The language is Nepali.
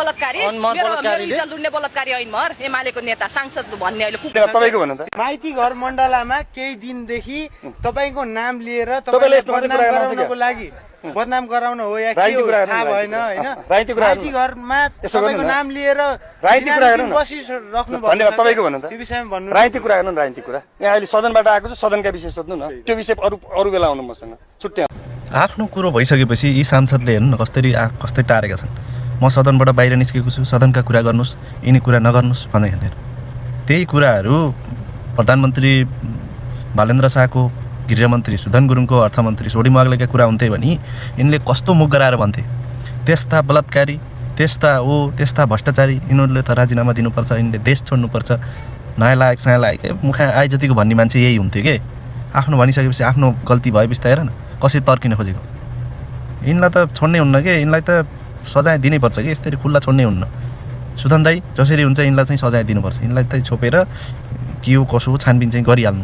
बलात्कारी मेरो इज्जत लुट्ने बलात्कारी होइन मर एमालेको नेता सांसद भन्ने अहिले तपाईको भन्नु त माइती घर मण्डलामा केही दिनदेखि तपाईको नाम लिएर तपाईले बदनाम लागि बदनाम गराउन हो या के हो थाहा भएन हैन माइती घरमा तपाईको नाम लिएर राजनीतिक कुरा गर्नु बसिराख्नु भयो धन्यवाद तपाईको भन्नु त त्यो विषयमा भन्नु राजनीतिक कुरा गर्नु राजनीतिक कुरा यहाँ अहिले सदनबाट आएको छ सदनका विषय सोध्नु न त्यो विषय अरु बेला आउनु मसँग छुट्टै आफ्नो कुरो भइसकेपछि यी सांसदले हेर्नु कस्तै टारेका छन् म सदनबाट बाहिर निस्केको छु सदनका कुरा गर्नुस् यिनी कुरा नगर्नुस् भन्दै हिँडेर त्यही कुराहरू प्रधानमन्त्री बालेन्द्र शाहको गृहमन्त्री सुधन गुरुङको अर्थमन्त्री सोडी माग्लेका कुरा हुन्थे भने यिनले कस्तो मुख गराएर भन्थे त्यस्ता बलात्कारी त्यस्ता भ्रष्टाचारी यिनीहरूले त राजीनामा दिनुपर्छ यिनले देश छोड्नुपर्छ नयाँ लायक मुखा आए जतिको भन्ने मान्छे यही हुन्थ्यो के आफ्नो भनिसकेपछि आफ्नो गल्ती भए पछि त हेर न कसरी तर्किन खोजेको यिनलाई त छोड्नै हुन्न के यिनलाई त सजाय दिनैपर्छ कि यसरी खुल्ला छोड्नै हुन्न सुधन दाई जसरी हुन्छ यिनलाई चाहिँ सजाय दिनुपर्छ यिनलाई चाहिँ छोपेर के हो कसो हो छानबिन चाहिँ गरिहाल्नु